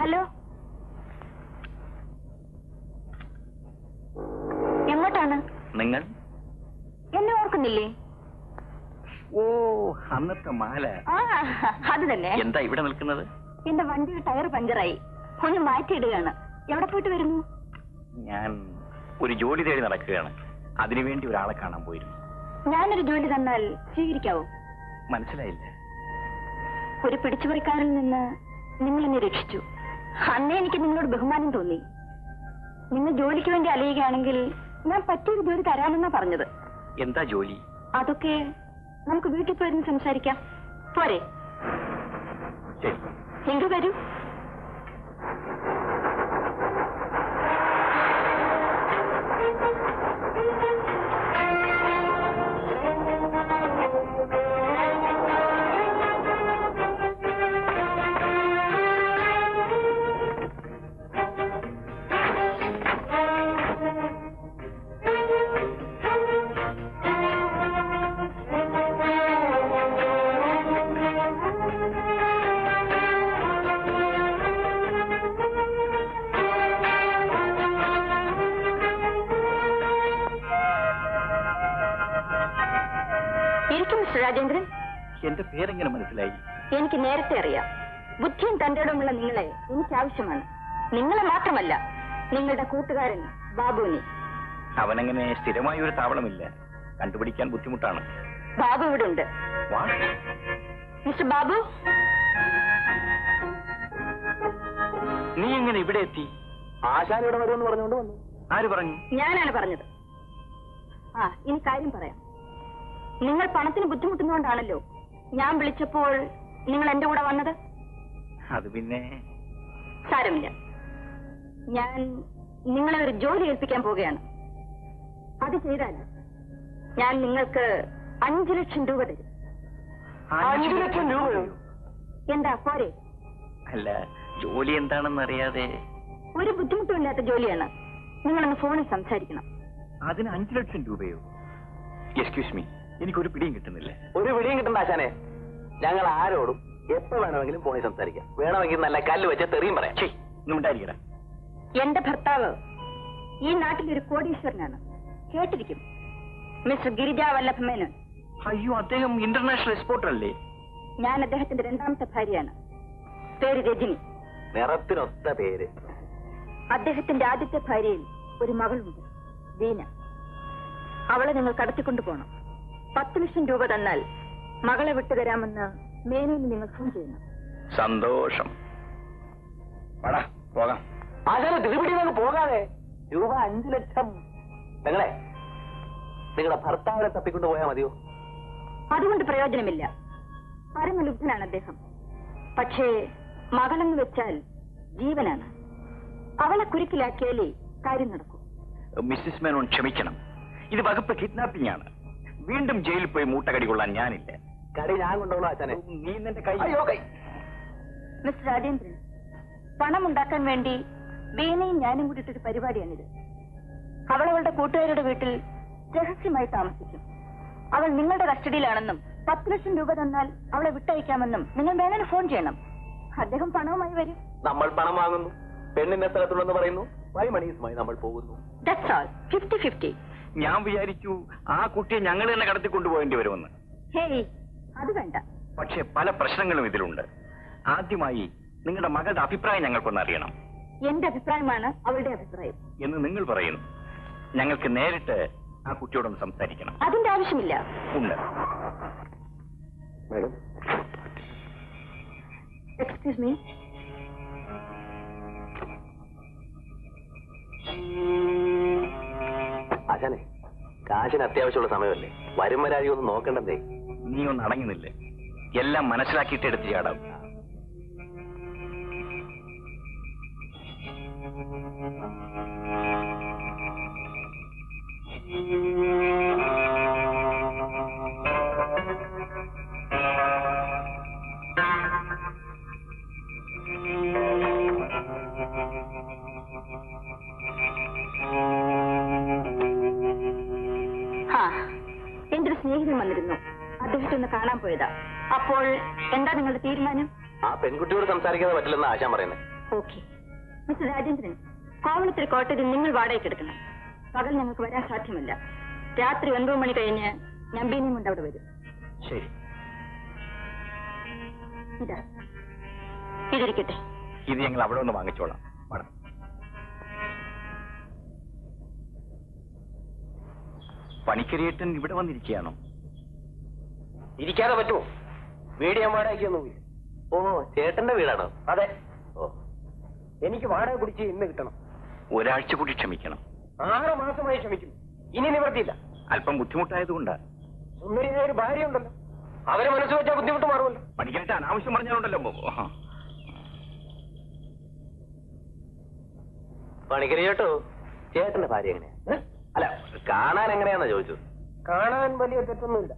Hello, എങ്ങോട്ടാണ്? നിങ്ങൾ എന്നെ ഓർക്കുന്നില്ലേ? ഓ, അന്നത്തെ മാല. അത് തന്നെ. എന്താ ഇവിടെ നിൽക്കുന്നത്? എന്റെ വണ്ടിയുടെ ടയർ പഞ്ചറായി, ഒന്ന് മാറ്റിയിടുകയാണ്. എവിടെ പോയിട്ട് വരുന്നു? ഞാൻ ഒരു ജോലി തേടി നടക്കുകയാണ്. അതിനുവേണ്ടി ഒരാളെ കാണാൻ പോയിരുന്നു. ഞാനൊരു ജോലി തന്നാൽ സ്വീകരിക്കാവോ? മനസ്സിലായില്ല. ഒരു പിടിച്ചുപറിക്കാരിൽ നിന്ന് നിങ്ങൾ എന്നെ രക്ഷിച്ചു. അന്നേ എനിക്ക് നിങ്ങളോട് ബഹുമാനം തോന്നി. നിങ്ങൾ ജോലിക്ക് വേണ്ടി അലയുകയാണെങ്കിൽ ഞാൻ പറ്റിയൊരു ജോലി തരാമെന്നാ പറഞ്ഞത്. എന്താ ജോലി? അതൊക്കെ നമുക്ക് വീട്ടിൽ പോയിരുന്ന് സംസാരിക്കാം. പോരെ? ശരി, എങ്കിൽ വരൂ. രാജേന്ദ്രൻ, എന്റെ പേരെങ്ങനെ മനസ്സിലായി? എനിക്ക് നേരത്തെ അറിയാം. ബുദ്ധിയും തന്റെടമുള്ള നിങ്ങളെ എനിക്ക് ആവശ്യമാണ്. നിങ്ങളെ മാത്രമല്ല, നിങ്ങളുടെ കൂട്ടുകാരൻ ബാബുവിനെ. അവനങ്ങനെ സ്ഥിരമായ ഒരു താവളമില്ല, കണ്ടുപിടിക്കാൻ ബുദ്ധിമുട്ടാണ്. ബാബു ഇവിടെ ഉണ്ട്. മിസ്റ്റർ ബാബു, നീ എങ്ങനെ ഇവിടെ എത്തി? ആശാൻ ഇവിടെ വരുമെന്ന് പറഞ്ഞുകൊണ്ട് വന്നു. ആര് പറഞ്ഞു? ഞാനാണ് പറഞ്ഞത്. ഇനി കാര്യം പറയാം. നിങ്ങൾ പണത്തിന് ബുദ്ധിമുട്ടുന്നതുകൊണ്ടാണല്ലോ ഞാൻ വിളിച്ചപ്പോൾ നിങ്ങൾ എന്റെ കൂടെ വന്നത്. അത് പിന്നെ സാരമില്ല. ഞാൻ നിങ്ങളെ ഒരു ജോലി ഏൽപ്പിക്കാൻ പോവുകയാണ്. അത് ചെയ്താൽ ഞാൻ നിങ്ങൾക്ക് 5 ലക്ഷം രൂപ തരും. 5 ലക്ഷം രൂപയോ? എന്താ പോരെ? അല്ല, ജോലി എന്താണെന്ന് അറിയാതെ. ഒരു ബുദ്ധിമുട്ടുമില്ലാത്ത ജോലിയാണ്. നിങ്ങളൊന്ന് ഫോണിൽ സംസാരിക്കണം. അതിന് 5 ലക്ഷം രൂപയോ? എക്സ്ക്യൂസ് മീ, എനിക്കൊരു പിടിയും കിട്ടുന്നില്ല. ഒരു പിടിയും കിട്ടണ്ട ആശാനെ. ഞങ്ങൾ ആരോടും എപ്പോ വേണമെങ്കിലും ഫോണിൽ സംസാരിക്കാം. വേണമെങ്കിൽ നല്ല കല്ല് വെച്ച തെറിയും പറയാം. ഉണ്ടായിരിക്കടാ. എന്റെ ഭർത്താവ് ഈ നാട്ടിലൊരു കോടീശ്വരനാണ്. കേട്ടിരിക്കും, മിസ്റ്റർ ഗിരിജാ വല്ലഭ മേനോൻ. അയ്യോ, അദ്ദേഹം ഇന്റർനാഷണൽ എക്സ്പോർട്ടർ അല്ലേ? ഞാൻ അദ്ദേഹത്തിന്റെ 2ാമത്തെ ഭാര്യയാണ്. പേര് രജനി. നിറത്തിനൊത്ത പേര്. അദ്ദേഹത്തിന്റെ ആദ്യത്തെ ഭാര്യയിൽ ഒരു മകളുണ്ട്, ദീന. അവളെ നിങ്ങൾ കടത്തിക്കൊണ്ടു പോകണം. 10 ലക്ഷം രൂപ തന്നാൽ മകളെ വിട്ടുതരാമെന്ന് മേനോന് നിങ്ങൾ ഫോൺ ചെയ്യണം. സന്തോഷം. പോകാം. ആശാനെ തിരുപിടി പോകാതെ. രൂപ 5 ലക്ഷം. നിങ്ങളുടെ ഭർത്താവിനെ തപ്പിക്കൊണ്ടു പോയാൽ മതിയോ? അതുകൊണ്ട് പ്രയോജനമില്ല. പരമലുബ്ധനാണ് അദ്ദേഹം. പക്ഷേ മകളെന്ന് വെച്ചാൽ ജീവനാണ്. അവളെ കുരുക്കിലാക്കിയാലേ കാര്യം നടക്കും. മിസ്സിസ് മേനോൻ ക്ഷമിക്കണം, ഇത് വകുപ്പ് കിഡ്നാപ്പിംഗ് ആണ്. വീണ്ടും ജയിലിൽ പോയി മൂട്ടകടി കൊള്ളാൻ ഞാനില്ല. കടി ഞാൻ കൊണ്ടോളൂ ആശാനെ. നീ നിന്റെ കൈ. മിസ്റ്റർ രാജേന്ദ്രൻ, പണം ഉണ്ടാക്കാൻ വേണ്ടി വീണയും ഞാനും കൂടിയിട്ടൊരു പരിപാടിയാണിത്. അവളവളുടെ കൂട്ടുകാരുടെ വീട്ടിൽ രഹസ്യമായി താമസിക്കും. അവൾ നിങ്ങളുടെ കസ്റ്റഡിയിലാണെന്നും 10 ലക്ഷം രൂപ തന്നാൽ അവളെ വിട്ടയക്കാമെന്നും നിങ്ങൾ മേനോന് ഫോൺ ചെയ്യണം. അദ്ദേഹം പണവുമായി വരും. നമ്മൾ പണം വാങ്ങുന്നു, പെണ്ണിന്റെ സ്ഥലത്തുണ്ടെന്ന് പറയുന്നു, വൈമണീസുമായി നമ്മൾ പോകുന്നു. That's all. 50-50. ഞാൻ വിചാരിച്ചു ആ കുട്ടിയെ ഞങ്ങൾ തന്നെ കടത്തിക്കൊണ്ടുപോകേണ്ടി വരുമെന്ന്. ഹേയ്, അത് വേണ്ട. പക്ഷെ പല പ്രശ്നങ്ങളും ഇതിലുണ്ട്. ആദ്യമായി നിങ്ങളുടെ മകളുടെ അഭിപ്രായം ഞങ്ങൾക്കൊന്ന് അറിയണം. എന്റെ അഭിപ്രായമാണ് അവളുടെ അഭിപ്രായം എന്ന് നിങ്ങൾ പറയുന്നു. ഞങ്ങൾക്ക് നേരിട്ട് ആ കുട്ടിയോടൊന്ന് സംസാരിക്കണം. അതിന്റെ ആവശ്യമില്ല. ഉണ്ട്. Madam, excuse me. ആശാനെ, കാശിന് അത്യാവശ്യമുള്ള സമയമല്ലേ, വരും വരാതി ഒന്നും നോക്കണ്ടേ? നീ ഒന്ന് അടങ്ങുന്നില്ലേ? എല്ലാം മനസ്സിലാക്കിയിട്ട് എടുത്ത് ചാടാം. എന്റെ ഒരു സ്നേഹിതൻ വന്നിരുന്നു. അദ്ദേഹത്തെ ഒന്ന് കാണാൻ പോയതാ. അപ്പോൾ എന്താ നിങ്ങളുടെ തീരുമാനം? ആ പെൺകുട്ടിയോട് സംസാരിക്കാതെ പറ്റില്ലെന്ന് ആശാൻ പറയുന്നത്. ഓക്കെ. മിസ്റ്റർ രാജേന്ദ്രൻ, കോവളത്തിൽ കോട്ടയത്തിൽ നിങ്ങൾ വാടകയ്ക്ക് എടുക്കണം. പകൽ ഞങ്ങൾക്ക് വരാൻ സാധ്യമല്ല. രാത്രി 9 മണി കഴിഞ്ഞ് ഞാൻ ബീനിയും കൊണ്ട് അവിടെ വരും. ശരി. ഇതാ, ഇതിരിക്കട്ടെ. ഇത് ഞങ്ങൾ അവിടെ ഒന്ന് വാങ്ങിച്ചോളാം. മാഡം, പണിക്കരിയേട്ടൻ ഇവിടെ വന്നിരിക്കുകയാണോ? ഇരിക്കാതെ പറ്റുമോ? വീട് ഞാൻ വാടകയ്ക്കൊന്നുമില്ല. ഓ, ചേട്ടന്റെ വീടാണോ? അതെ. ഓ, എനിക്ക് വാടക കുടിച്ച് ഇന്ന് കിട്ടണം. ഒരാഴ്ച കൂടി ക്ഷമിക്കണം. 6 മാസമായി ക്ഷമിക്കുന്നു. ഇനി നിവർത്തിയില്ല. അല്പം ബുദ്ധിമുട്ടായതുകൊണ്ടാ. സുന്ദരിയായ ഒരു ഭാര്യ ഉണ്ടല്ലോ, അവരെ മനസ്സ് വെച്ചാൽ ബുദ്ധിമുട്ട് മാറുമല്ലോ. പണിക്കരേട്ട അനാവശ്യം പറഞ്ഞാലുണ്ടല്ലോ. പണിക്കരി ചേട്ടോ, ചേട്ടന്റെ ഭാര്യ എങ്ങനെയാ? അല്ല, കാണാൻ എങ്ങനെയാന്നാ ചോദിച്ചത്. കാണാൻ വലിയ തെറ്റൊന്നുമില്ല.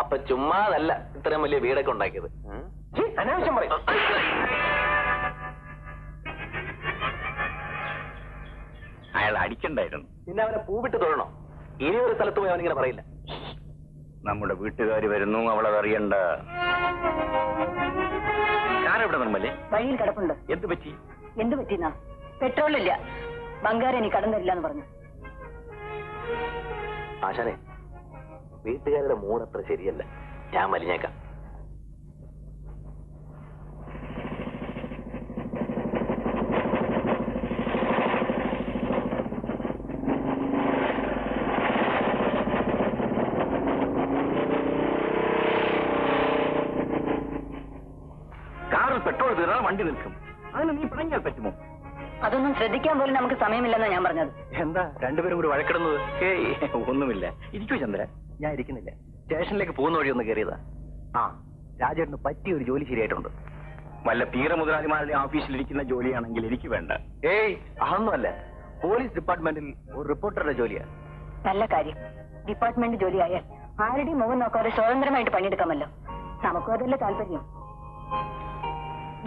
അപ്പൊ ചുമ്മാതല്ല ഇത്രയും വലിയ വീടൊക്കെ ഉണ്ടാക്കിയത്. അനാവശ്യം പറയും. അയാൾ അടിക്കണ്ടായിരുന്നു. പിന്നെ അവനെ പൂവിട്ട് തൊഴണോ? ഇനി ഒരു സ്ഥലത്ത് പോയി അവനിങ്ങനെ പറയില്ല. നമ്മുടെ വീട്ടുകാർ വരുന്നു, അവളതറിയണ്ട. കാരെവിടെ നിർമ്മലേ? വഴിയിൽ കിടപ്പുണ്ട്. എന്ത് പറ്റി? എന്ത് പറ്റിന്നാ? പെട്രോളില്ല. ബംഗാർ എനിക്ക് കടം തരില്ല എന്ന് പറഞ്ഞു. ആശാനെ, വീട്ടുകാരുടെ മൂടത്ര ശരിയല്ല. ഞാൻ വലിഞ്ഞേക്കാം. കാറിൽ പെട്രോൾ തീർന്നാൽ വണ്ടി നിൽക്കും. അതിന് നീ പിണങ്ങിയാൽ പറ്റുമോ? അതൊന്നും ശ്രദ്ധിക്കാൻ പോലും നമുക്ക് സമയമില്ലെന്നാ ഞാൻ പറഞ്ഞത്. എന്താ രണ്ടുപേരും കൂടി വഴക്കിടുന്നത്? ഏയ്, ഒന്നുമില്ല. ഇരിക്കൂ ചന്ദ്ര. ഞാൻ ഇരിക്കുന്നില്ല. സ്റ്റേഷനിലേക്ക് പോകുന്ന വഴി ഒന്ന് കയറിയതാ. ആ, രാജേട്ടന് പറ്റിയ ഒരു ജോലി ശരിയായിട്ടുണ്ട്. വല്ല പീറ മുതലാളിമാരുടെ ഓഫീസിലിരിക്കുന്ന ജോലിയാണെങ്കിൽ എനിക്ക് വേണ്ട. ഏയ്, അതൊന്നുമല്ല. പോലീസ് ഡിപ്പാർട്ട്മെന്റിൽ ഒരു റിപ്പോർട്ടറുടെ ജോലിയാ. നല്ല കാര്യം. ഡിപ്പാർട്ട്മെന്റ് ജോലിയായാൽ ആരുടെയും മുഖം നോക്കാതെ സ്വതന്ത്രമായിട്ട് പണിയെടുക്കാമല്ലോ. നമുക്കും അതല്ലേ താല്പര്യം.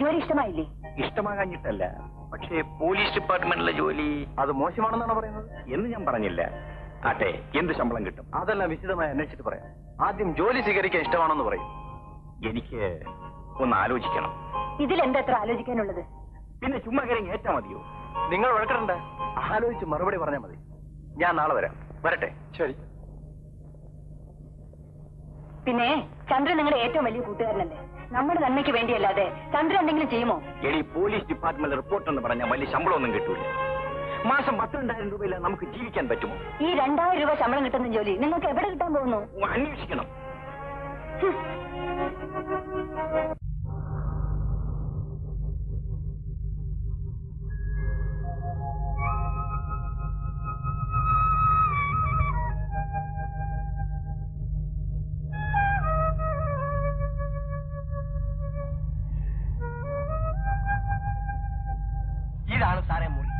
ജോലി ഇഷ്ടമായില്ലേ? ഇഷ്ടമാകാഞ്ഞിട്ടല്ല, പക്ഷേ പോലീസ് ഡിപ്പാർട്ട്മെന്റിലെ ജോലി അത് മോശമാണെന്നാണ് പറയുന്നത്. എന്ന് ഞാൻ പറഞ്ഞില്ല. ആട്ടെ, എന്ത് ശമ്പളം കിട്ടും? അതെല്ലാം വിശദമായി അന്വേഷിച്ചിട്ട് പറയാം. ആദ്യം ജോലി സ്വീകരിക്കാൻ ഇഷ്ടമാണെന്ന് പറയും. എനിക്ക് ഒന്ന് ആലോചിക്കണം. ഇതിലെന്താ എത്ര ആലോചിക്കാനുള്ളത്? പിന്നെ ചുമ്മാ കയറി ഏറ്റാ മതിയോ? നിങ്ങൾ വഴക്കണ്ട. ആലോചിച്ച് മറുപടി പറഞ്ഞാൽ മതി. ഞാൻ നാളെ വരാം. വരട്ടെ? ശരി. പിന്നെ ചന്ദ്രൻ നിങ്ങളുടെ ഏറ്റവും വലിയ കൂട്ടുകാരനല്ലേ? നമ്മുടെ നന്മയ്ക്ക് വേണ്ടിയല്ലാതെ ചന്ദ്രൻ എന്തെങ്കിലും ചെയ്യുമോ? എടി, പോലീസ് ഡിപ്പാർട്ട്മെന്റ് റിപ്പോർട്ട് എന്ന് പറഞ്ഞാൽ വലിയ ശമ്പളമൊന്നും കിട്ടൂല. മാസം 12,000 രൂപയില്ല നമുക്ക് ജീവിക്കാൻ പറ്റുമോ? ഈ 2,000 രൂപ ശമ്പളം കിട്ടുന്ന ജോലി നിങ്ങൾക്ക് എവിടെ കിട്ടാൻ പോകുന്നു? അന്വേഷിക്കണം. ഇതാണ് സാറേ മുറി.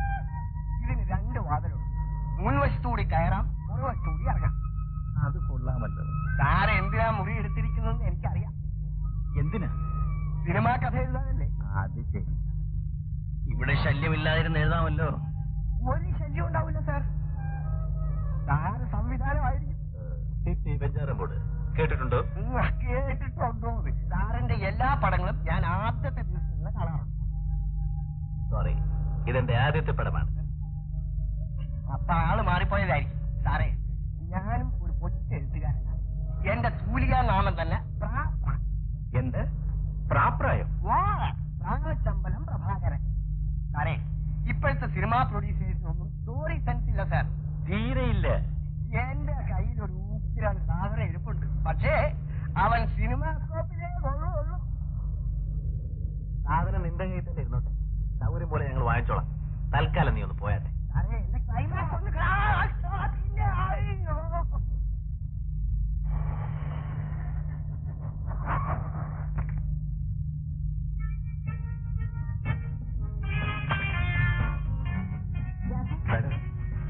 ഇതിന് 2 വാതിലുണ്ട്. മുൻവശത്തുകൂടി കയറാം, പുറവശത്തുകൂടി ഇറങ്ങാം. അത് കൊള്ളാമല്ലോ. സാറ് എന്തിനാ മുറി എടുത്തിരിക്കുന്നതെന്ന് എനിക്കറിയാം. എന്തിനാ? സിനിമാ കഥ എഴുതാനല്ലേ? അത് ശരി. ഇവിടെ ശല്യമില്ലാതിരുന്ന് എഴുതാമല്ലോ. ഒരു ശല്യം ഉണ്ടാവില്ല സാർ. സാറ് സംവിധാനമായിരിക്കും. ബെഞ്ചാറമ്പോട് കേട്ടിട്ടുണ്ടോ? കേട്ടിട്ടുണ്ടോ? സാറിന്റെ എല്ലാ പടങ്ങളും ഞാൻ ആദ്യത്തെ ദിവസങ്ങളിൽ കാണാറുണ്ട്. സോറി, ഇതെന്റെ ആദ്യത്തെ പടമാണ്. അപ്പൊ ആള് മാറിപ്പോയതായിരിക്കും. സാറേ, ഞാനും ഒരു കൊച്ചു എഴുത്തുകാരനാണ്. എന്റെ തൂലികാ നാമം തന്നെ എന്ത്? പ്രാപ്രായം? ചമ്പലം പ്രഭാകരൻ. സാറേ, ഇപ്പോഴത്തെ സിനിമാ പ്രൊഡ്യൂസേഴ്സിനൊന്നും സ്റ്റോറി സെൻസ് ഇല്ല സാർ. തീരെയില്ല. എന്റെ കയ്യിലൊരു ഊപ്പിരാൻ സാധനം ഇരിപ്പുണ്ട്. പക്ഷേ അവൻ സിനിമാ സ്കോപ്പിലേ കൊള്ളുള്ളൂ. സാധനം നിന്റെ കയ്യിൽ തന്നെ ഇരുന്നോട്ടെ. സൗകര്യം പോലെ ഞങ്ങൾ വാങ്ങിച്ചോളാം. തൽക്കാലം നീ ഒന്ന് പോയാട്ടെ. സാറേ, എന്റെ ക്ലൈമാക്സ് ഒന്ന്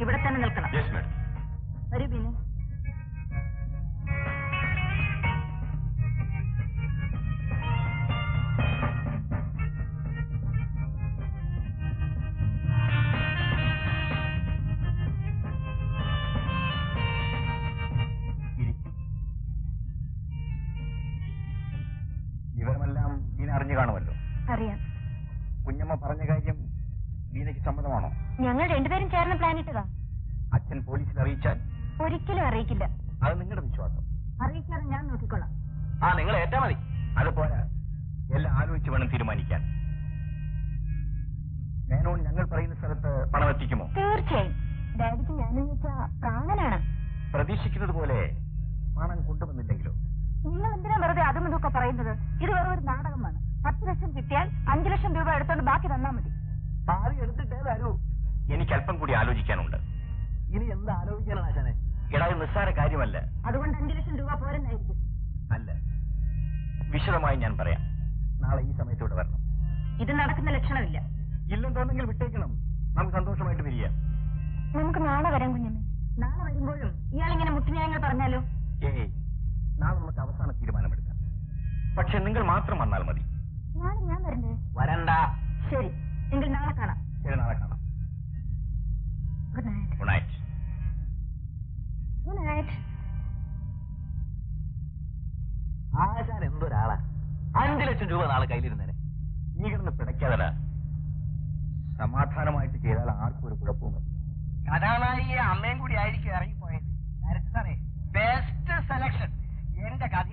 ഇവിടെ തന്നെ നിൽക്കണം. വരൂ ബിനു. വിവരമെല്ലാം നീ അറിഞ്ഞു കാണുമല്ലോ. അറിയാം. കുഞ്ഞമ്മ പറഞ്ഞ കാര്യം വീണയ്ക്ക് സമ്മതമാണോ? ഞങ്ങൾ രണ്ടുപേരും ചേർന്ന് പ്ലാൻ ഇട്ടതാ. അച്ഛൻ പോലീസിൽ അറിയിച്ചാൽ? ഒരിക്കലും അറിയിക്കില്ല. അത് നിങ്ങളുടെ വിശ്വാസം. അറിയിക്കാതെ ഞാൻ നോക്കിക്കൊള്ളാം. നിങ്ങൾ ഏറ്റാ മതി. അത് പോരാ, എല്ലാം ആലോചിച്ച് വേണം തീരുമാനിക്കാൻ. മേനോൻ ഞങ്ങൾ പറയുന്ന സ്ഥലത്ത് പണം എത്തിക്കുമോ? തീർച്ചയായും. ഡാഡിക്ക് ഞാനെന്ന് വെച്ചാ പ്രാണനാണ്. പ്രതീക്ഷിക്കുന്നത് പോലെ പണം കൊണ്ടുവന്നില്ലെങ്കിലോ? നിങ്ങൾ എന്തിനാ വെറുതെ അതും ഇതൊക്കെ പറയുന്നത്? ഇത് വെറും ഒരു നാടകമാണ്. 10 ലക്ഷം കിട്ടിയാൽ 5 ലക്ഷം രൂപ എടുത്തോണ്ട് ബാക്കി തന്നാ മതി. ആദ്യം എടുത്തിട്ടേ തരൂ. എനിക്ക് അല്പം കൂടി ആലോചിക്കാനുണ്ട്. ഇനി എന്ത് ആലോചിക്കാനാണ് ആശാനെ? എടാ, ഇത് നിസ്സാര കാര്യമല്ല. അതുകൊണ്ട് 5 ലക്ഷം രൂപ പോരെന്നായിരിക്കും. അല്ല, വിശദമായി ഞാൻ പറയാം. നാളെ ഈ സമയത്തോടെ വരണം. ഇത് നടക്കുന്ന ലക്ഷണമില്ല. ഇല്ലെന്നുണ്ടെങ്കിൽ വിട്ടേക്കണം. നമുക്ക് സന്തോഷമായിട്ട് പിരിയാം. നമുക്ക് നാളെ വരാം കുഞ്ഞമ്മ. നാളെ വരുമ്പോഴും ഇയാളിങ്ങനെ മുട്ടുന്യായങ്ങൾ പറഞ്ഞാലോ? ഏയ്, നാളെ നമുക്ക് അവസാന തീരുമാനമെടുക്കാം. പക്ഷെ നിങ്ങൾ മാത്രം വന്നാൽ മതി. നാളെ ഞാൻ വരണ്ടേ? വരണ്ട. ശരി, എങ്കിൽ നാളെ കാണാം. ശരി, നാളെ കാണാം. Good night. Good night. Good night. ആശാൻ എന്തൊരാളാ! 5 ലക്ഷം രൂപ നാളെ കയ്യിലിരുന്നേനെ. നീ കിടന്ന് പിടയ്ക്കാതടാ. സമാധാനമായിട്ട് ചെയ്താൽ ആർക്കും ഒരു കുഴപ്പവുമില്ല. കഥാനായികയെ അമ്മയും കൂടി ആയിരിക്കും ഇറങ്ങിപ്പോയത്. ഡയറക്ടർ സാറേ, ബെസ്റ്റ് സെലക്ഷൻ. എന്റെ കഥ